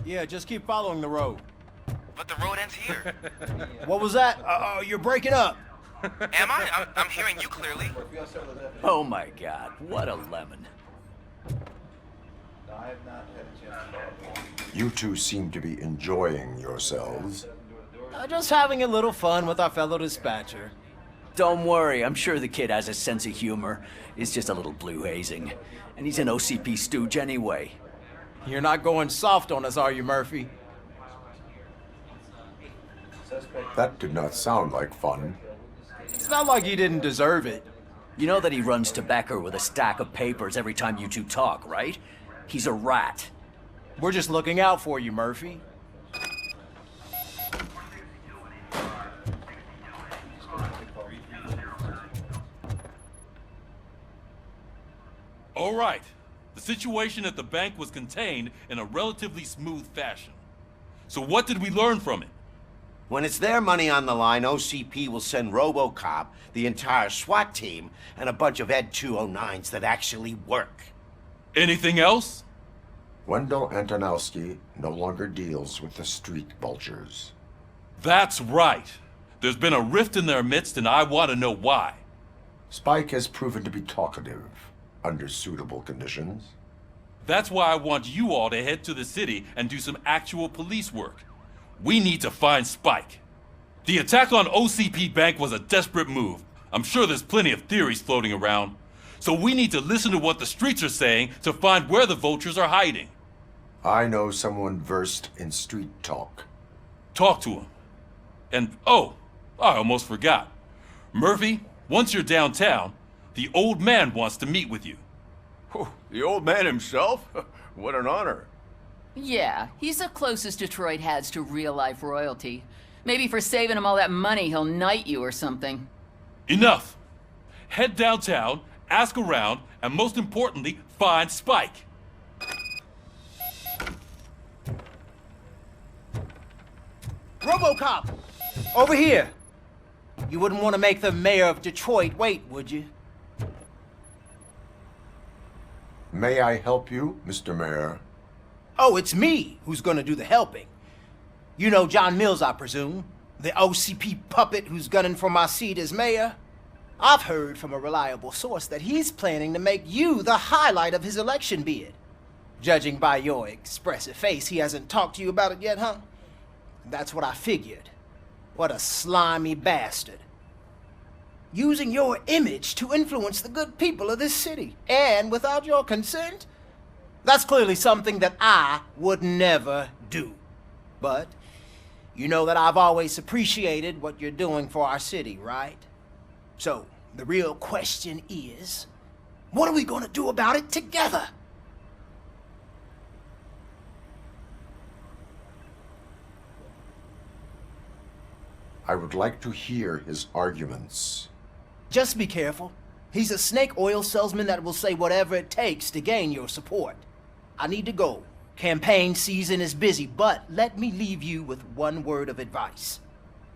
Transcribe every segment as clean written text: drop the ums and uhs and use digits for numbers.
Yeah, just keep following the road. But the road ends here. What was that? You're breaking up. Am I? I'm hearing you clearly. Oh my God, what a lemon. You two seem to be enjoying yourselves. Just having a little fun with our fellow dispatcher. Don't worry, I'm sure the kid has a sense of humor. It's just a little blue hazing. And he's an OCP stooge anyway. You're not going soft on us, are you, Murphy? That did not sound like fun. It's not like he didn't deserve it. You know that he runs to Becker with a stack of papers every time you two talk, right? He's a rat. We're just looking out for you, Murphy. All right. The situation at the bank was contained in a relatively smooth fashion. So what did we learn from it? When it's their money on the line, OCP will send Robocop, the entire SWAT team, and a bunch of Ed 209s that actually work. Anything else? Wendell Antonowski no longer deals with the street vultures. That's right. There's been a rift in their midst, and I want to know why. Spike has proven to be talkative under suitable conditions. That's why I want you all to head to the city and do some actual police work. We need to find Spike. The attack on OCP Bank was a desperate move. I'm sure there's plenty of theories floating around. So we need to listen to what the streets are saying to find where the vultures are hiding. I know someone versed in street talk. Talk to him. And, oh, I almost forgot. Murphy, once you're downtown, the old man wants to meet with you. Oh, the old man himself? What an honor. Yeah, he's the closest Detroit has to real-life royalty. Maybe for saving him all that money, he'll knight you or something. Enough! Head downtown, ask around, and most importantly, find Spike. Robocop! Over here! You wouldn't want to make the mayor of Detroit wait, would you? May I help you, Mr. Mayor? Oh, it's me who's gonna do the helping. You know John Mills, I presume? The OCP puppet who's gunning for my seat as mayor? I've heard from a reliable source that he's planning to make you the highlight of his election bid. Judging by your expressive face, he hasn't talked to you about it yet, huh? That's what I figured. What a slimy bastard. Using your image to influence the good people of this city, and without your consent? That's clearly something that I would never do. But you know that I've always appreciated what you're doing for our city, right? So, the real question is, what are we gonna do about it together? I would like to hear his arguments. Just be careful. He's a snake oil salesman that will say whatever it takes to gain your support. I need to go. Campaign season is busy, but let me leave you with one word of advice.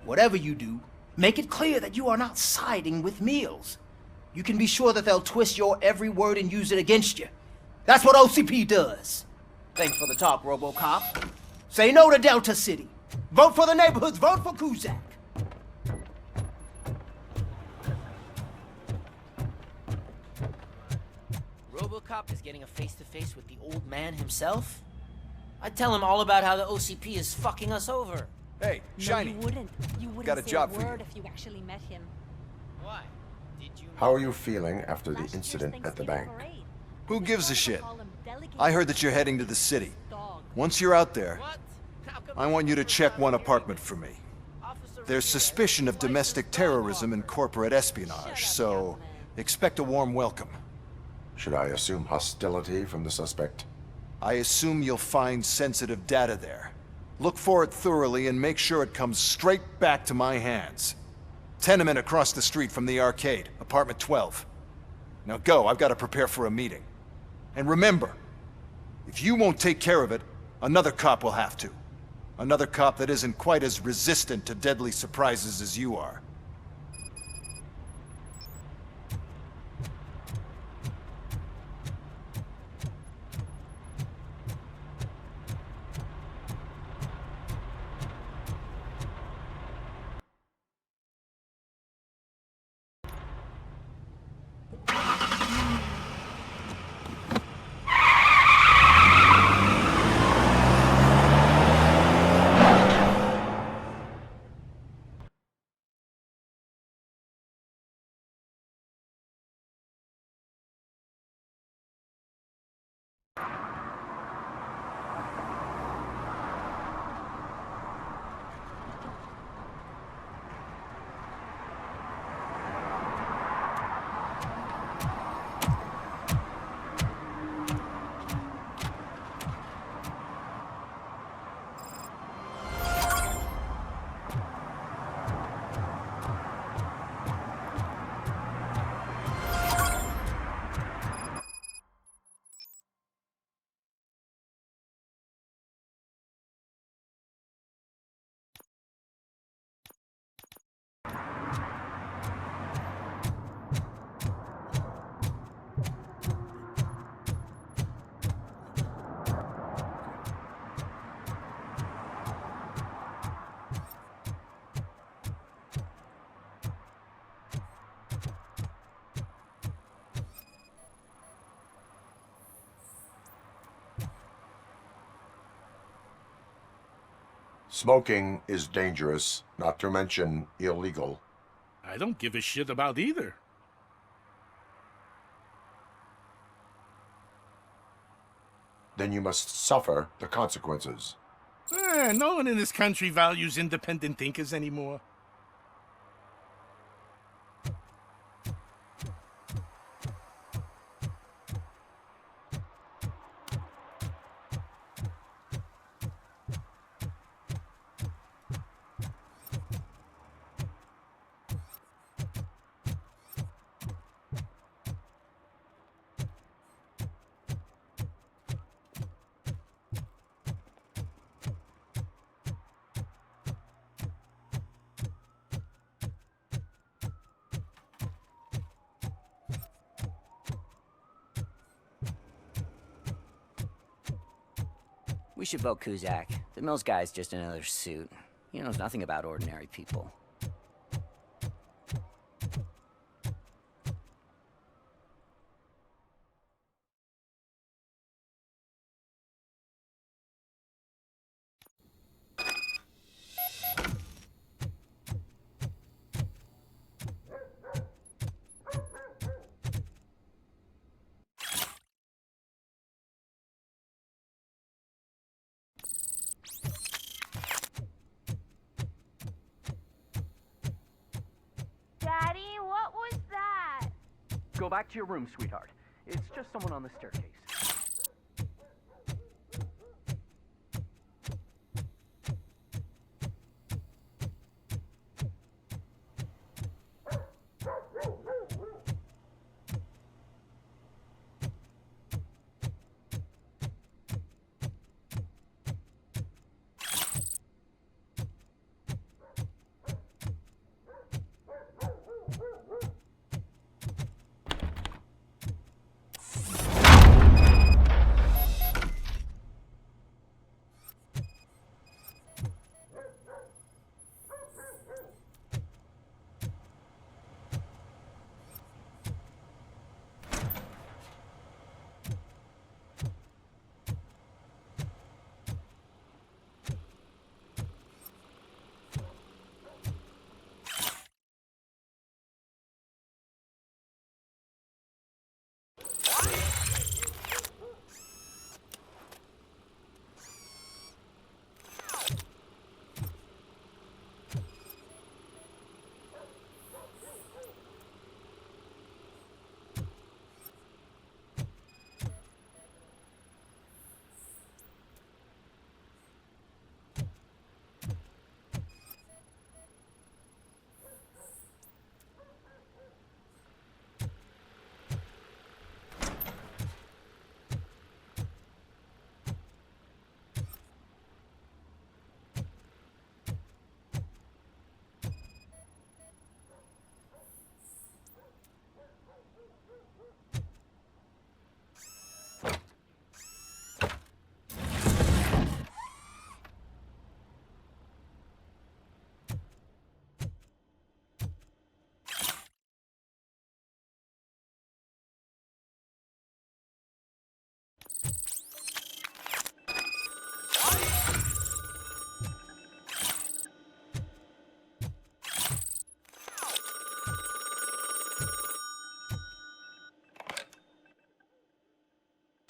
Whatever you do, make it clear that you are not siding with Mills. You can be sure that they'll twist your every word and use it against you. That's what OCP does. Thanks for the talk, Robocop. Say no to Delta City. Vote for the neighborhoods. Vote for Kuzak. Robocop is getting a face-to-face with the old man himself? I'd tell him all about how the OCP is fucking us over. Hey, Shiny. No, you wouldn't. You wouldn't Got a say job a for you. word if you actually met him. Why? Did you... How are you feeling after the incident at the bank? Who gives a shit? I heard that you're heading to the city. Once you're out there, What? How come I want you to check one apartment for me. There's suspicion of domestic terrorism and corporate espionage, so expect a warm welcome. Should I assume hostility from the suspect? I assume you'll find sensitive data there. Look for it thoroughly and make sure it comes straight back to my hands. Tenement across the street from the arcade, apartment 12. Now go, I've got to prepare for a meeting. And remember, if you won't take care of it, another cop will have to. Another cop that isn't quite as resistant to deadly surprises as you are. Smoking is dangerous, not to mention illegal. I don't give a shit about either. Then you must suffer the consequences. No one in this country values independent thinkers anymore. We should vote Kuzak. The Mills guy's just another suit. He knows nothing about ordinary people. Daddy, what was that? Go back to your room, sweetheart. It's just someone on the staircase.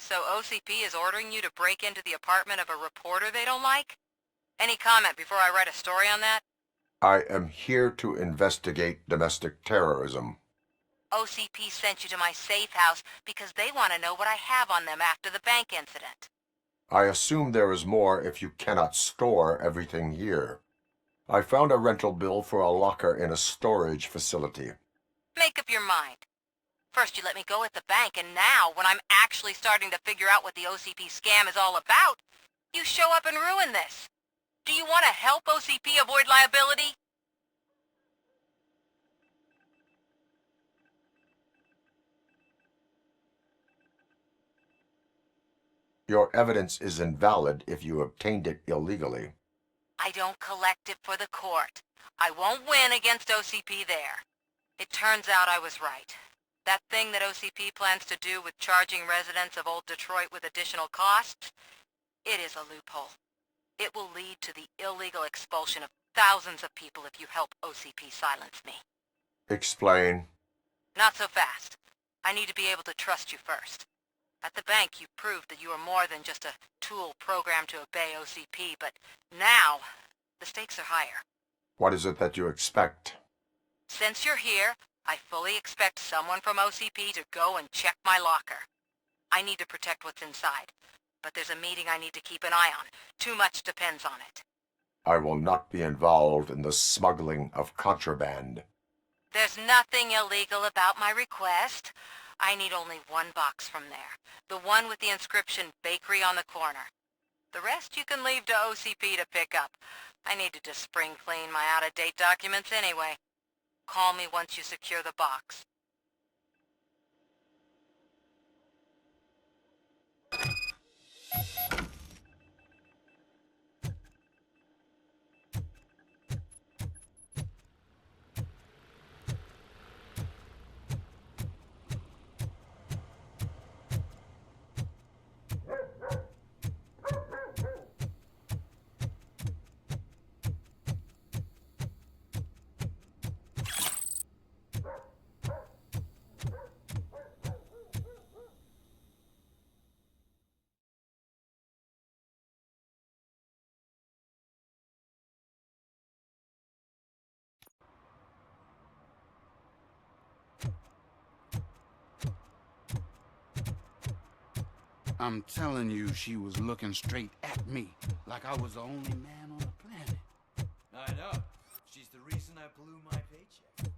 So OCP is ordering you to break into the apartment of a reporter they don't like? Any comment before I write a story on that? I am here to investigate domestic terrorism. OCP sent you to my safe house because they want to know what I have on them after the bank incident. I assume there is more if you cannot store everything here. I found a rental bill for a locker in a storage facility. Make up your mind. First you let me go at the bank, and now, when I'm actually starting to figure out what the OCP scam is all about, you show up and ruin this. Do you want to help OCP avoid liability? Your evidence is invalid if you obtained it illegally. I don't collect it for the court. I won't win against OCP there. It turns out I was right. That thing that OCP plans to do with charging residents of Old Detroit with additional costs, it is a loophole. It will lead to the illegal expulsion of thousands of people if you help OCP silence me. Explain. Not so fast. I need to be able to trust you first. At the bank, you proved that you are more than just a tool programmed to obey OCP, but now, the stakes are higher. What is it that you expect? Since you're here, I fully expect someone from OCP to go and check my locker. I need to protect what's inside, but there's a meeting I need to keep an eye on. Too much depends on it. I will not be involved in the smuggling of contraband. There's nothing illegal about my request. I need only one box from there. The one with the inscription Bakery on the corner. The rest you can leave to OCP to pick up. I needed to spring clean my out-of-date documents anyway. Call me once you secure the box. I'm telling you, she was looking straight at me, like I was the only man on the planet. I know. She's the reason I blew my paycheck.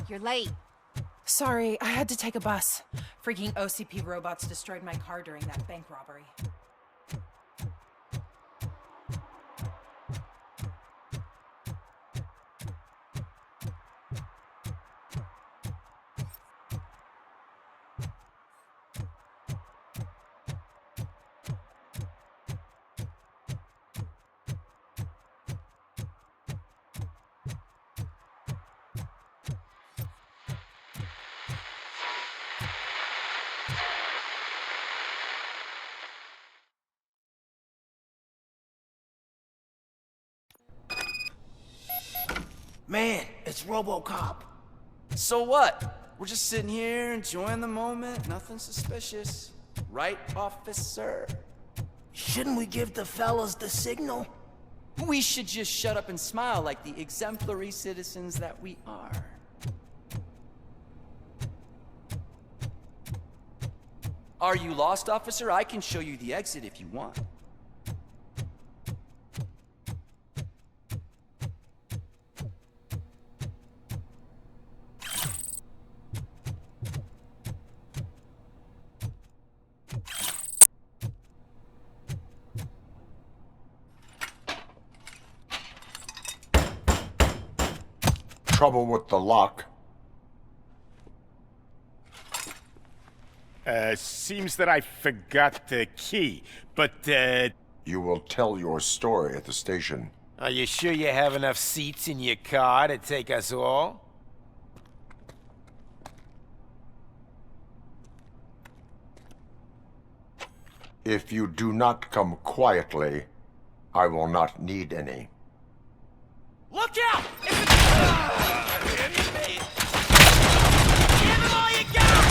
You're late. Sorry, I had to take a bus. Freaking OCP robots destroyed my car during that bank robbery. Man, it's Robocop. So what? We're just sitting here enjoying the moment. Nothing suspicious. Right, officer? Shouldn't we give the fellas the signal? We should just shut up and smile like the exemplary citizens that we are. Are you lost, officer? I can show you the exit if you want. Trouble with the lock. Seems that I forgot the key, but, You will tell your story at the station. Are you sure you have enough seats in your car to take us all? If you do not come quietly, I will not need any. Look out! Give him all you got!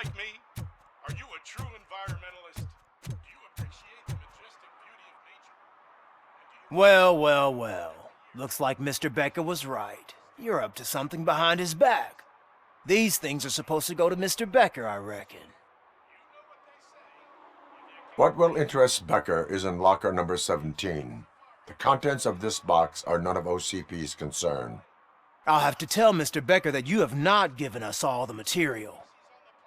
like me? Are you a true environmentalist? Do you appreciate the majestic beauty of nature? Well, well, well. Looks like Mr. Becker was right. You're up to something behind his back. These things are supposed to go to Mr. Becker, I reckon. What will interest Becker is in locker number 17. The contents of this box are none of OCP's concern. I'll have to tell Mr. Becker that you have not given us all the material.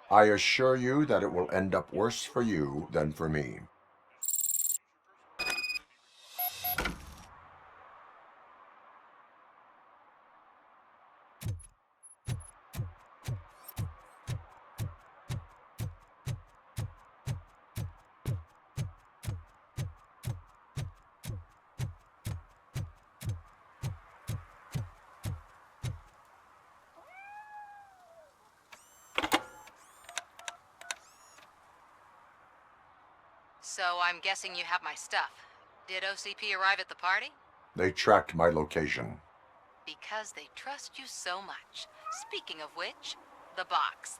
I assure you that it will end up worse for you than for me. So I'm guessing you have my stuff. Did OCP arrive at the party? They tracked my location. Because they trust you so much. Speaking of which, the box.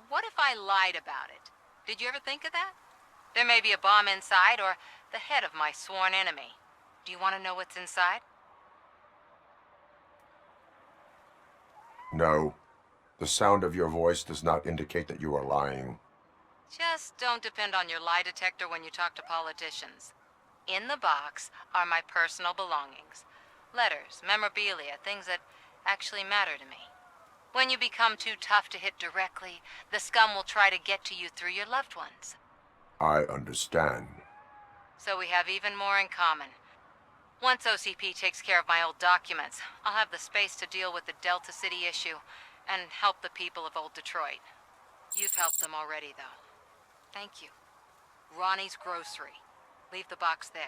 What if I lied about it? Did you ever think of that? There may be a bomb inside or the head of my sworn enemy. Do you want to know what's inside? No. The sound of your voice does not indicate that you are lying. Just don't depend on your lie detector when you talk to politicians. In the box are my personal belongings. Letters, memorabilia, things that actually matter to me. When you become too tough to hit directly, the scum will try to get to you through your loved ones. I understand. So we have even more in common. Once OCP takes care of my old documents, I'll have the space to deal with the Delta City issue and help the people of Old Detroit. You've helped them already, though. Thank you. Ronnie's Grocery. Leave the box there.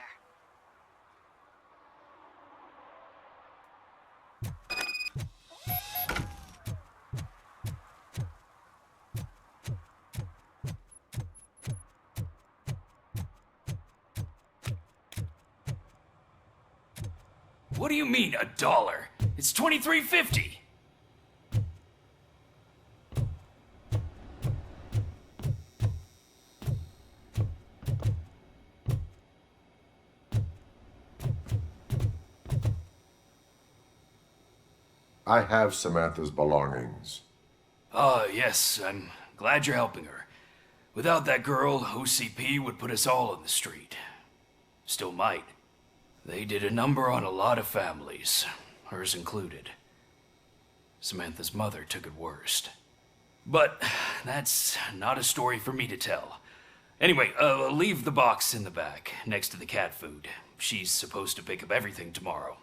What do you mean, $1? It's $23.50. I have Samantha's belongings. Ah, yes, I'm glad you're helping her. Without that girl, OCP would put us all on the street. Still might. They did a number on a lot of families, hers included. Samantha's mother took it worst. But that's not a story for me to tell. Anyway, leave the box in the back, next to the cat food. She's supposed to pick up everything tomorrow.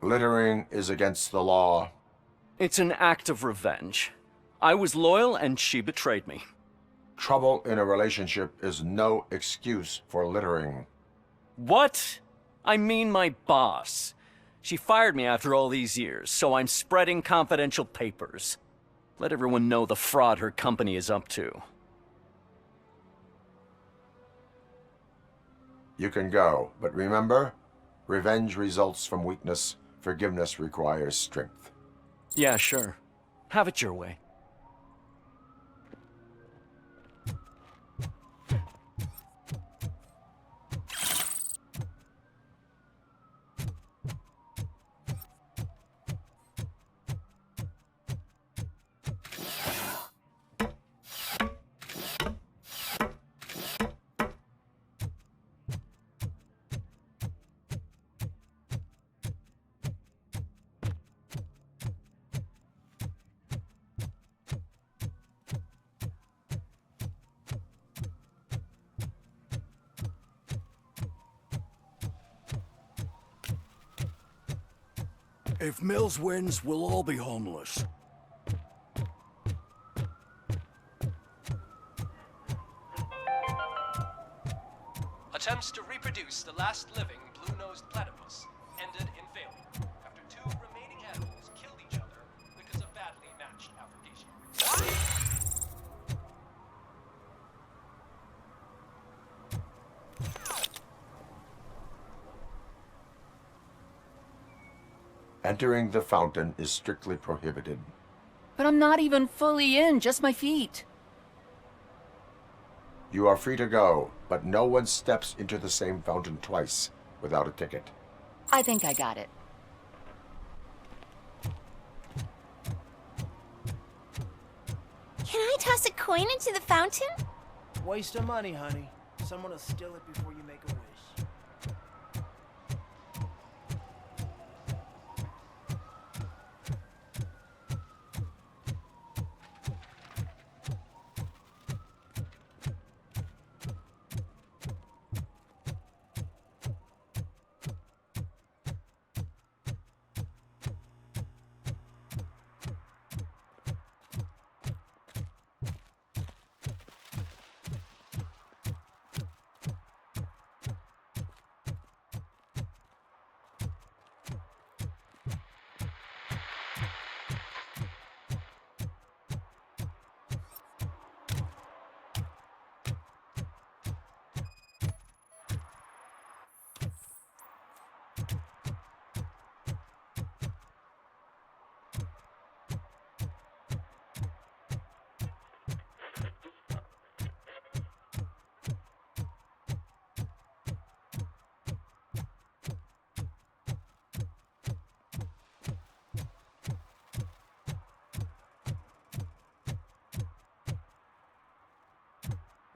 Littering is against the law. It's an act of revenge. I was loyal and she betrayed me. Trouble in a relationship is no excuse for littering. What? I mean my boss. She fired me after all these years, so I'm spreading confidential papers. Let everyone know the fraud her company is up to. You can go, but remember, revenge results from weakness, forgiveness requires strength. Yeah, sure. Have it your way. If Mills wins, we'll all be homeless. Attempts to reproduce the last living blue-nosed platypus ended in failure after two remaining animals killed each other because of badly matched application. Entering the fountain is strictly prohibited. But I'm not even fully in, just my feet. You are free to go, but no one steps into the same fountain twice without a ticket. I think I got it. Can I toss a coin into the fountain? Waste of money, honey. Someone will steal it before you make a wish.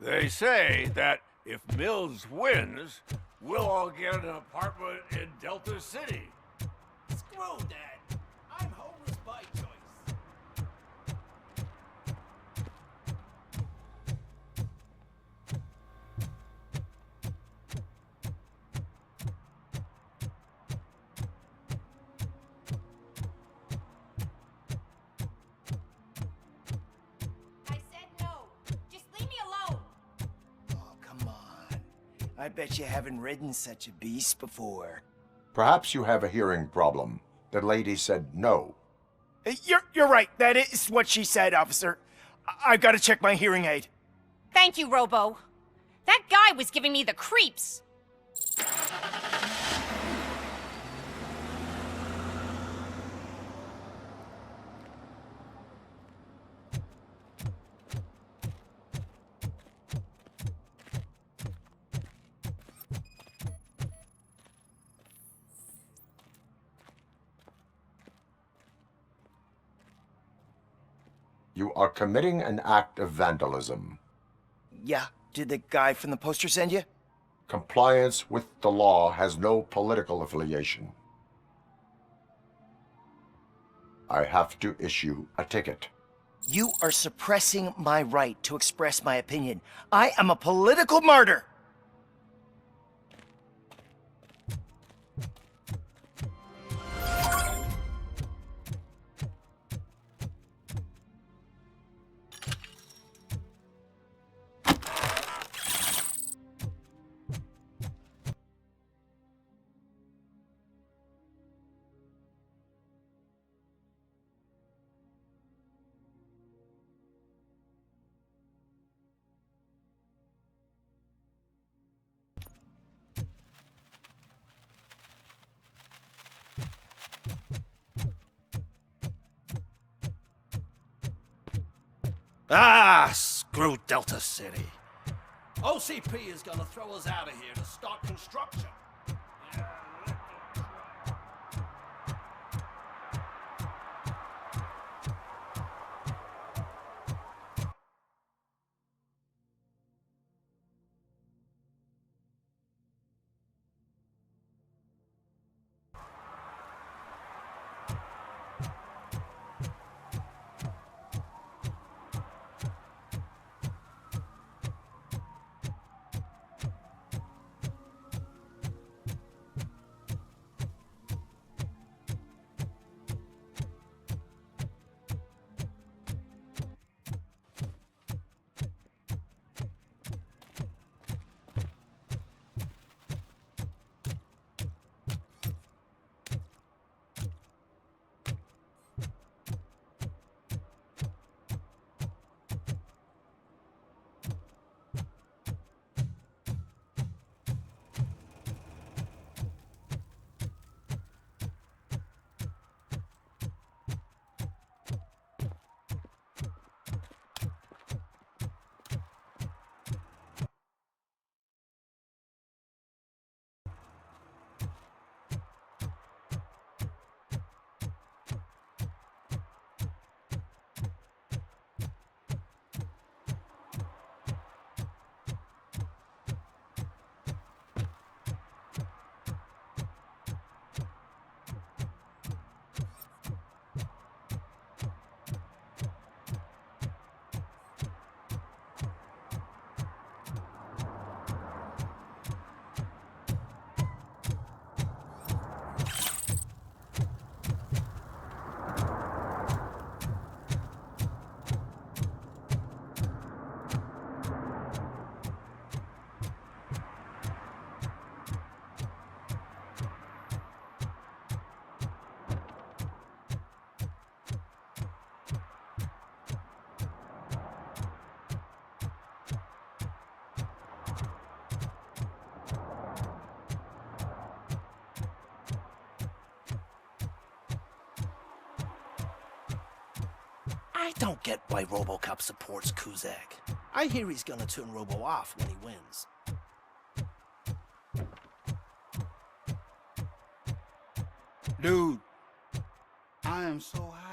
They say that if Mills wins, we'll all get an apartment in Delta City. Screw that. I'm homeless by choice. I said no. Just leave me alone. Oh, come on. I bet you haven't ridden such a beast before. Perhaps you have a hearing problem. The lady said no. You're right. That is what she said, officer. I've got to check my hearing aid. Thank you, Robo. That guy was giving me the creeps. You are committing an act of vandalism. Yeah, did the guy from the poster send you? Compliance with the law has no political affiliation. I have to issue a ticket. You are suppressing my right to express my opinion. I am a political martyr. Ah, screw Delta City. OCP is gonna throw us out of here to start construction. I don't get why Robocop supports Kuzak. I hear he's gonna turn Robo off when he wins. Dude, I am so happy.